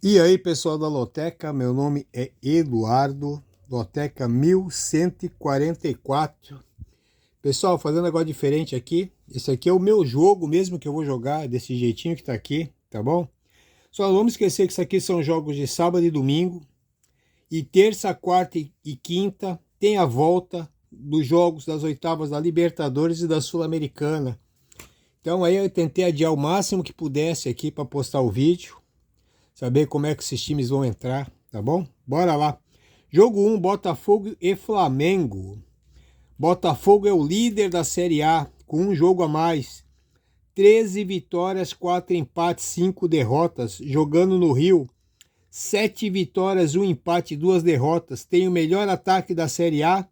E aí, pessoal da Loteca, meu nome é Eduardo, Loteca 1144. Pessoal, fazendo um negócio diferente aqui. Esse aqui é o meu jogo mesmo que eu vou jogar, desse jeitinho que tá aqui, tá bom? Só não vamos esquecer que isso aqui são jogos de sábado e domingo. E terça, quarta e quinta tem a volta dos jogos das oitavas da Libertadores e da Sul-Americana. Então aí eu tentei adiar o máximo que pudesse aqui para postar o vídeo. Saber como é que esses times vão entrar, tá bom? Bora lá. Jogo 1, Botafogo e Flamengo. Botafogo é o líder da Série A, com um jogo a mais. 13 vitórias, 4 empates, 5 derrotas. Jogando no Rio, 7 vitórias, 1 empate, 2 derrotas. Tem o melhor ataque da Série A.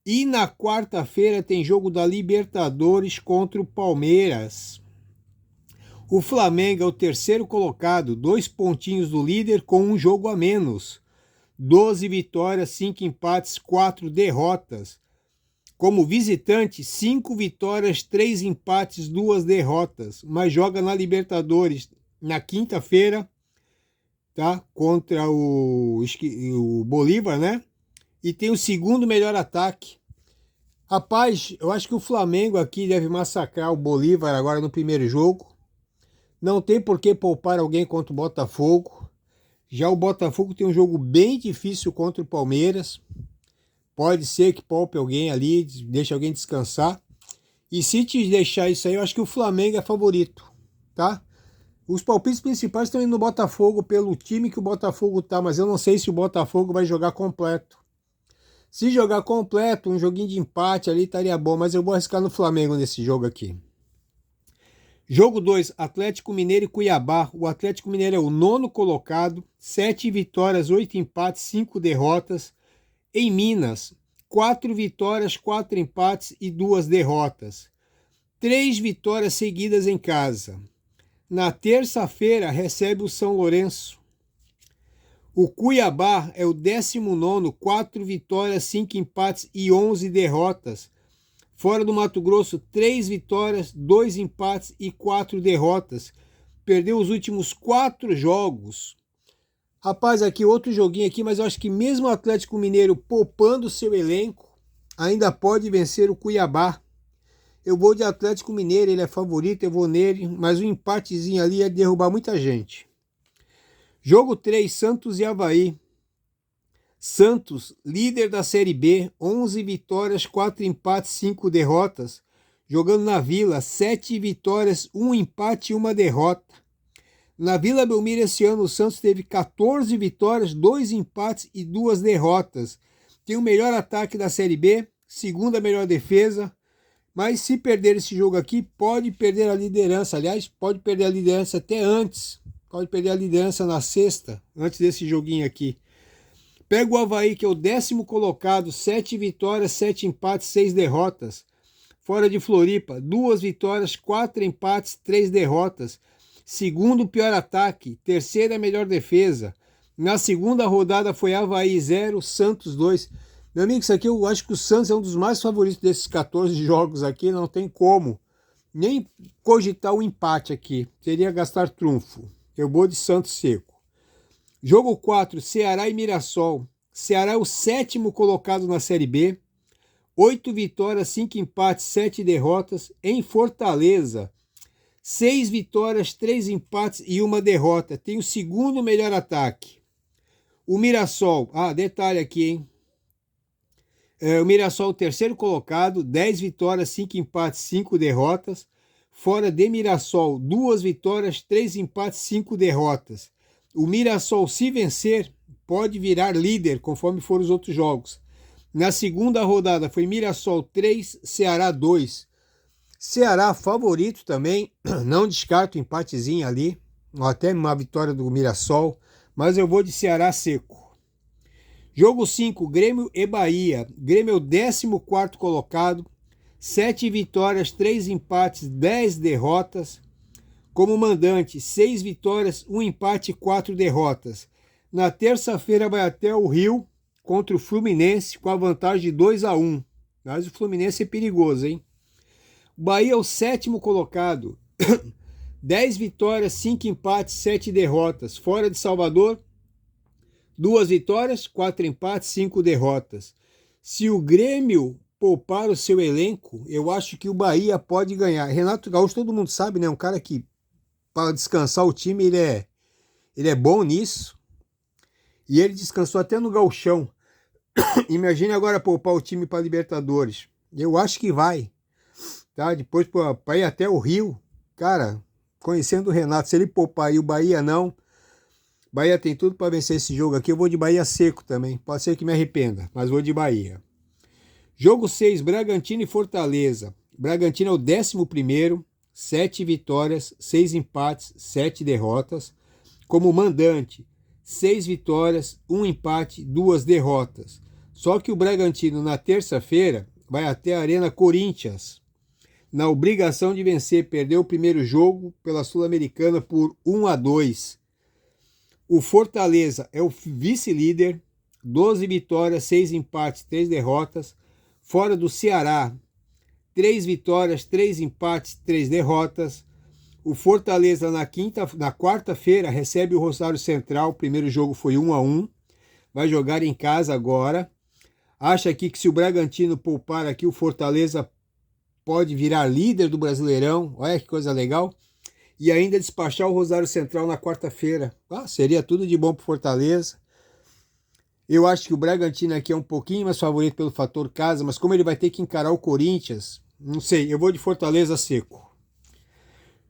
E na quarta-feira tem jogo da Libertadores contra o Palmeiras. O Flamengo é o terceiro colocado, 2 pontinhos do líder com um jogo a menos. 12 vitórias, 5 empates, 4 derrotas. Como visitante, 5 vitórias, 3 empates, 2 derrotas. Mas joga na Libertadores na quinta-feira, tá? Contra o Bolívar, né? E tem o segundo melhor ataque. Rapaz, eu acho que o Flamengo aqui deve massacrar o Bolívar agora no primeiro jogo. Não tem por que poupar alguém contra o Botafogo. Já o Botafogo tem um jogo bem difícil contra o Palmeiras. Pode ser que poupe alguém ali, deixe alguém descansar. E se te deixar isso aí, eu acho que o Flamengo é favorito, tá? Os palpites principais estão indo no Botafogo pelo time que o Botafogo tá, mas eu não sei se o Botafogo vai jogar completo. Se jogar completo, um joguinho de empate ali estaria bom, mas eu vou arriscar no Flamengo nesse jogo aqui. Jogo 2, Atlético Mineiro e Cuiabá. O Atlético Mineiro é o nono colocado, 7 vitórias, 8 empates, 5 derrotas. Em Minas, 4 vitórias, 4 empates e 2 derrotas. 3 vitórias seguidas em casa. Na terça-feira recebe o São Lourenço. O Cuiabá é o 19º, 4 vitórias, 5 empates e 11 derrotas. Fora do Mato Grosso, 3 vitórias, 2 empates e 4 derrotas. Perdeu os últimos 4 jogos. Rapaz, aqui outro joguinho aqui, mas eu acho que mesmo o Atlético Mineiro poupando seu elenco, ainda pode vencer o Cuiabá. Eu vou de Atlético Mineiro, ele é favorito, eu vou nele, mas um empatezinho ali ia derrubar muita gente. Jogo 3, Santos e Avaí. Santos, líder da Série B, 11 vitórias, 4 empates, 5 derrotas. Jogando na Vila, 7 vitórias, 1 empate e 1 derrota. Na Vila Belmiro esse ano o Santos teve 14 vitórias, 2 empates e 2 derrotas. Tem o melhor ataque da Série B, segunda melhor defesa. Mas se perder esse jogo aqui, pode perder a liderança. Aliás, pode perder a liderança até antes. Pode perder a liderança na sexta, antes desse joguinho aqui. Pega o Avaí, que é o 10º colocado, 7 vitórias, 7 empates, 6 derrotas. Fora de Floripa, 2 vitórias, 4 empates, 3 derrotas. Segundo pior ataque, terceira melhor defesa. Na segunda rodada foi Avaí 0, Santos 2. Meu amigo, isso aqui eu acho que o Santos é um dos mais favoritos desses 14 jogos aqui, não tem como nem cogitar o empate aqui. Seria gastar trunfo. Eu vou de Santos seco. Jogo 4, Ceará e Mirassol. Ceará é o 7º colocado na Série B. 8 vitórias, 5 empates, 7 derrotas. Em Fortaleza, 6 vitórias, 3 empates e 1 derrota. Tem o segundo melhor ataque. O Mirassol, detalhe aqui, hein? O Mirassol, o terceiro colocado, 10 vitórias, 5 empates, 5 derrotas. Fora de Mirassol, 2 vitórias, 3 empates, 5 derrotas. O Mirassol, se vencer, pode virar líder, conforme foram os outros jogos. Na segunda rodada foi Mirassol 3, Ceará 2. Ceará favorito também, não descarto o empatezinho ali, até uma vitória do Mirassol, mas eu vou de Ceará seco. Jogo 5, Grêmio e Bahia. Grêmio é o 14º colocado, 7 vitórias, 3 empates, 10 derrotas. Como mandante, 6 vitórias, 1 empate e 4 derrotas. Na terça-feira vai até o Rio contra o Fluminense com a vantagem de 2-1. Mas o Fluminense é perigoso, hein? O Bahia é o 7º colocado. 10 vitórias, 5 empates, 7 derrotas. Fora de Salvador, 2 vitórias, 4 empates, 5 derrotas. Se o Grêmio poupar o seu elenco, eu acho que o Bahia pode ganhar. Renato Gaúcho, todo mundo sabe, né? Um cara que, para descansar o time, ele é bom nisso. E ele descansou até no gauchão. Imagine agora poupar o time para Libertadores. Eu acho que vai. Tá? Depois para ir até o Rio. Cara, conhecendo o Renato, se ele poupar e o Bahia não, Bahia tem tudo para vencer esse jogo aqui. Eu vou de Bahia seco também. Pode ser que me arrependa, mas vou de Bahia. Jogo 6, Bragantino e Fortaleza. Bragantino é o 11º, 7 vitórias, 6 empates, 7 derrotas. Como mandante, 6 vitórias, 1 empate, 2 derrotas. Só que o Bragantino, na terça-feira, vai até a Arena Corinthians, na obrigação de vencer. Perdeu o primeiro jogo pela Sul-Americana por 1-2. O Fortaleza é o vice-líder, 12 vitórias, 6 empates, 3 derrotas. Fora do Ceará, 3 vitórias, 3 empates, 3 derrotas. O Fortaleza na quarta-feira recebe o Rosário Central. O primeiro jogo foi 1-1. Vai jogar em casa agora. Acha aqui que se o Bragantino poupar aqui, o Fortaleza pode virar líder do Brasileirão. Olha que coisa legal. E ainda despachar o Rosário Central na quarta-feira. Seria tudo de bom para o Fortaleza. Eu acho que o Bragantino aqui é um pouquinho mais favorito pelo fator casa, mas como ele vai ter que encarar o Corinthians, não sei, eu vou de Fortaleza seco.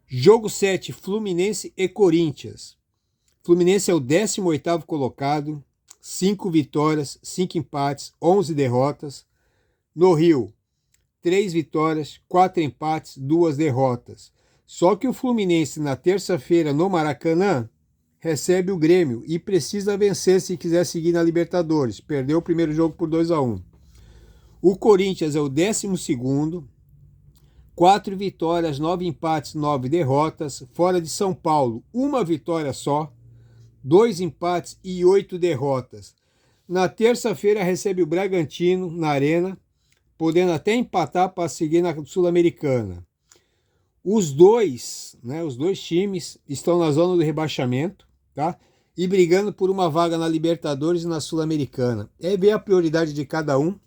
Jogo 7, Fluminense e Corinthians. Fluminense é o 18º colocado, 5 vitórias, 5 empates, 11 derrotas. No Rio, 3 vitórias, 4 empates, 2 derrotas. Só que o Fluminense na terça-feira no Maracanã recebe o Grêmio e precisa vencer se quiser seguir na Libertadores. Perdeu o primeiro jogo por 2-1. O Corinthians é o 12º, 4 vitórias, 9 empates, 9 derrotas. Fora de São Paulo, 1 vitória só, 2 empates e 8 derrotas. Na terça-feira recebe o Bragantino na Arena, podendo até empatar para seguir na Sul-Americana. Os dois times estão na zona do rebaixamento, tá? E brigando por uma vaga na Libertadores e na Sul-Americana. É ver a prioridade de cada um,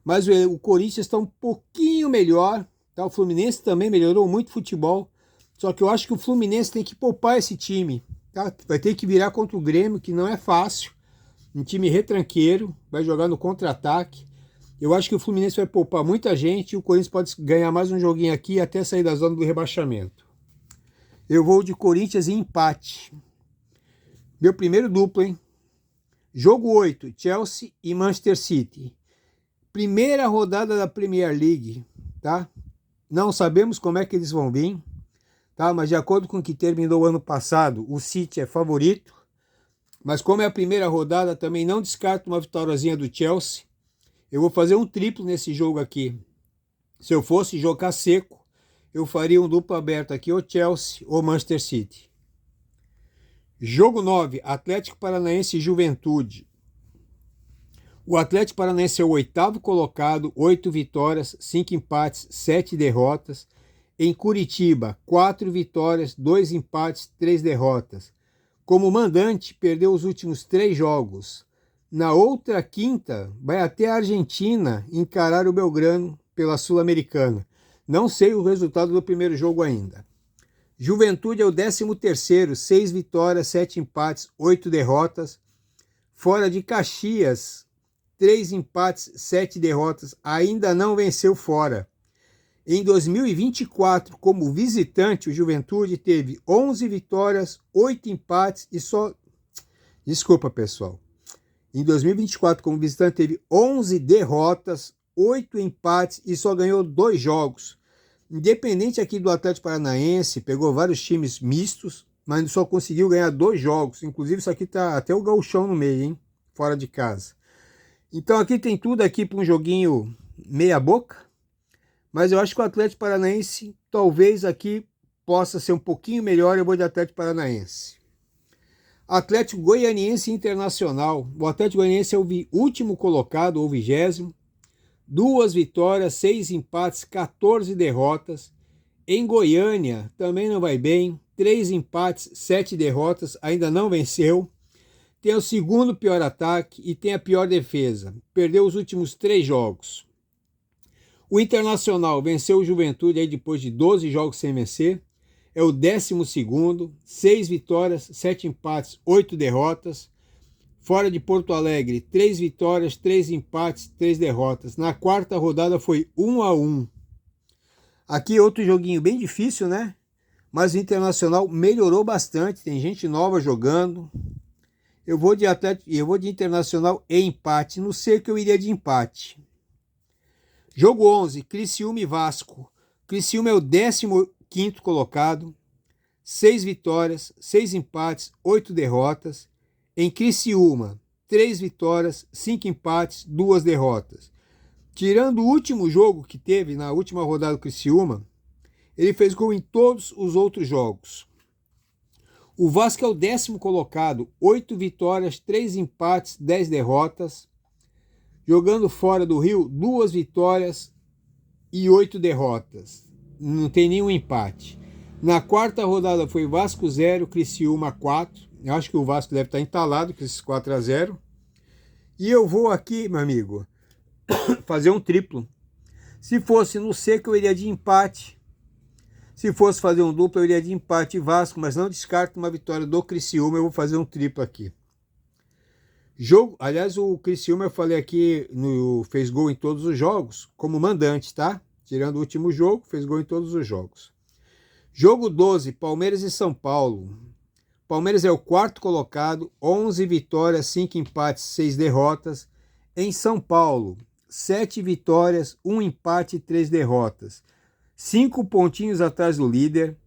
mas o Corinthians está um pouquinho melhor, tá? O Fluminense também melhorou muito o futebol, só que eu acho que o Fluminense tem que poupar esse time, tá? Vai ter que virar contra o Grêmio, que não é fácil, um time retranqueiro, vai jogar no contra-ataque. Eu acho que o Fluminense vai poupar muita gente e o Corinthians pode ganhar mais um joguinho aqui até sair da zona do rebaixamento. Eu vou de Corinthians em empate. Meu primeiro duplo, hein? Jogo 8, Chelsea e Manchester City. Primeira rodada da Premier League, tá? Não sabemos como é que eles vão vir, tá? Mas de acordo com o que terminou o ano passado, o City é favorito. Mas como é a primeira rodada, também não descarto uma vitóriazinha do Chelsea. Eu vou fazer um triplo nesse jogo aqui. Se eu fosse jogar seco, eu faria um duplo aberto aqui, ou Chelsea ou Manchester City. Jogo 9, Atlético Paranaense e Juventude. O Atlético Paranaense é o 8º colocado, 8 vitórias, 5 empates, 7 derrotas. Em Curitiba, 4 vitórias, 2 empates, 3 derrotas. Como mandante, perdeu os últimos 3 jogos. Na outra quinta, vai até a Argentina encarar o Belgrano pela Sul-Americana. Não sei o resultado do primeiro jogo ainda. Juventude é o 13º, 6 vitórias, 7 empates, 8 derrotas. Fora de Caxias, 3 empates, 7 derrotas. Ainda não venceu fora. Em 2024, como visitante, o Juventude teve 11 vitórias, 8 empates e só... Desculpa, pessoal. Em 2024, como visitante, teve 11 derrotas, 8 empates e só ganhou 2 jogos. Independente aqui do Atlético Paranaense, pegou vários times mistos, mas só conseguiu ganhar 2 jogos. Inclusive, isso aqui tá até o gauchão no meio, hein? Fora de casa. Então, aqui tem tudo aqui para um joguinho meia boca. Mas eu acho que o Atlético Paranaense, talvez aqui, possa ser um pouquinho melhor. Eu vou de Atlético Paranaense. Atlético Goianiense Internacional. O Atlético Goianiense é o último colocado, ou 20º. 2 vitórias, 6 empates, 14 derrotas. Em Goiânia, também não vai bem. 3 empates, 7 derrotas, ainda não venceu. Tem o segundo pior ataque e tem a pior defesa. Perdeu os últimos 3 jogos. O Internacional venceu o Juventude aí depois de 12 jogos sem vencer. É o 12º, 6 vitórias, 7 empates, 8 derrotas. Fora de Porto Alegre, 3 vitórias, 3 empates, 3 derrotas. Na quarta rodada foi 1-1. Aqui outro joguinho bem difícil, né? Mas o Internacional melhorou bastante, tem gente nova jogando. Eu vou de Internacional e empate, não sei que eu iria de empate. Jogo 11, Criciúma e Vasco. Criciúma é o 15º colocado, 6 vitórias, 6 empates, 8 derrotas. Em Criciúma, 3 vitórias, 5 empates, 2 derrotas. Tirando o último jogo que teve na última rodada do Criciúma, ele fez gol em todos os outros jogos. O Vasco é o 10º colocado, 8 vitórias, 3 empates, 10 derrotas. Jogando fora do Rio, 2 vitórias e 8 derrotas. Não tem nenhum empate. Na quarta rodada foi Vasco 0, Criciúma 4. Eu acho que o Vasco deve estar entalado com esses 4-0. E eu vou aqui, meu amigo, fazer um triplo. Se fosse no seco, eu iria de empate. Se fosse fazer um duplo, eu iria de empate Vasco, mas não descarto uma vitória do Criciúma. Eu vou fazer um triplo aqui. Aliás, o Criciúma, eu falei aqui, fez gol em todos os jogos, como mandante, tá? Tirando o último jogo, fez gol em todos os jogos. Jogo 12, Palmeiras e São Paulo. Palmeiras é o 4º colocado, 11 vitórias, 5 empates, 6 derrotas. Em São Paulo, 7 vitórias, 1 empate e 3 derrotas. 5 pontinhos atrás do líder.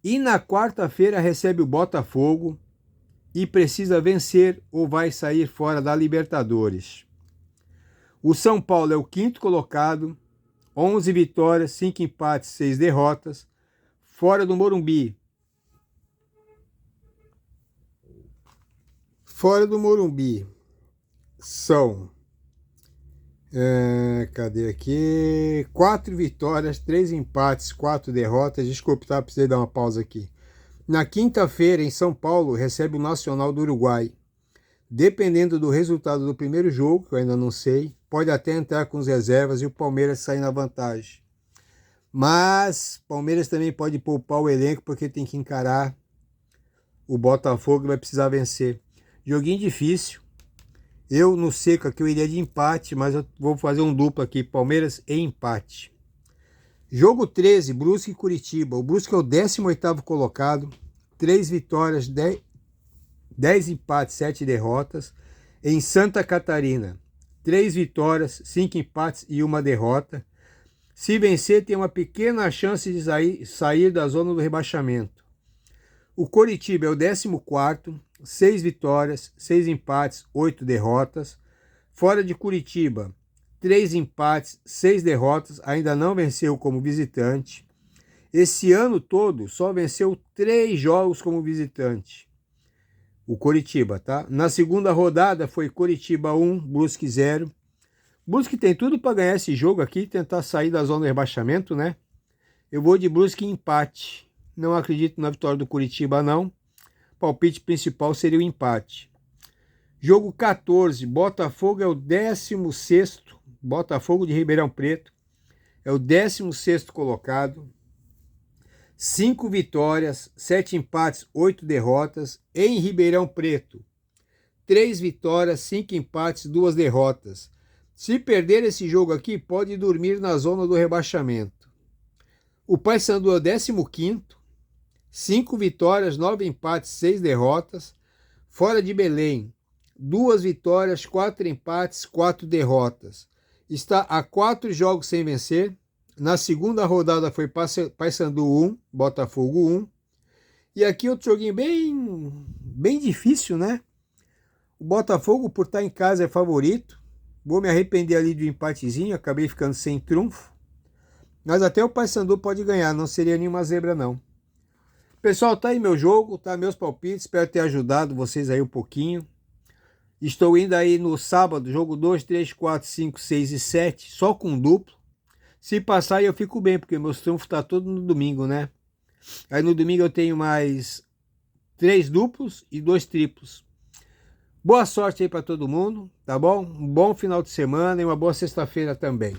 E na quarta-feira recebe o Botafogo e precisa vencer ou vai sair fora da Libertadores. O São Paulo é o 5º colocado, 11 vitórias, 5 empates, 6 derrotas. Fora do Morumbi. Fora do Morumbi são, cadê aqui? 4 vitórias, 3 empates, 4 derrotas. Desculpe, tá? Precisei dar uma pausa aqui. Na quinta-feira, em São Paulo, recebe o Nacional do Uruguai. Dependendo do resultado do primeiro jogo, que eu ainda não sei, pode até entrar com as reservas e o Palmeiras sair na vantagem. Mas Palmeiras também pode poupar o elenco porque tem que encarar o Botafogo e vai precisar vencer. Joguinho difícil. Eu no seco aqui eu iria de empate, mas eu vou fazer um duplo aqui, Palmeiras e empate. Jogo 13, Brusque e Curitiba. O Brusque é o 18º colocado, 3 vitórias, 10 empates, 7 derrotas. Em Santa Catarina, 3 vitórias, 5 empates e 1 derrota. Se vencer, tem uma pequena chance de sair da zona do rebaixamento. O Coritiba é o 14º, 6 vitórias, 6 empates, 8 derrotas. Fora de Curitiba, 3 empates, 6 derrotas, ainda não venceu como visitante. Esse ano todo só venceu 3 jogos como visitante. O Coritiba, tá? Na segunda rodada foi Coritiba 1, Brusque 0. Brusque tem tudo para ganhar esse jogo aqui e tentar sair da zona do rebaixamento, né? Eu vou de Brusque em empate. Não acredito na vitória do Curitiba, não. Palpite principal seria o empate. Jogo 14, Botafogo é o 16º. Botafogo de Ribeirão Preto. É o 16º colocado. 5 vitórias, 7 empates, 8 derrotas. Em Ribeirão Preto, 3 vitórias, 5 empates, 2 derrotas. Se perder esse jogo aqui, pode dormir na zona do rebaixamento. O Paysandu é o 15º. 5 vitórias, 9 empates, 6 derrotas. Fora de Belém, 2 vitórias, 4 empates, 4 derrotas. Está a 4 jogos sem vencer. Na segunda rodada foi Paysandu 1, Botafogo 1. E aqui outro joguinho bem difícil, né? O Botafogo, por estar em casa, é favorito. Vou me arrepender ali do empatezinho, acabei ficando sem trunfo. Mas até o Paysandu pode ganhar, não seria nenhuma zebra não. Pessoal, tá aí meu jogo, tá meus palpites, espero ter ajudado vocês aí um pouquinho. Estou indo aí no sábado, jogo 2, 3, 4, 5, 6 e 7, só com duplo. Se passar, eu fico bem, porque meus trunfos tá todo no domingo, né? Aí no domingo eu tenho mais 3 duplos e 2 triplos. Boa sorte aí para todo mundo, tá bom? Um bom final de semana e uma boa sexta-feira também.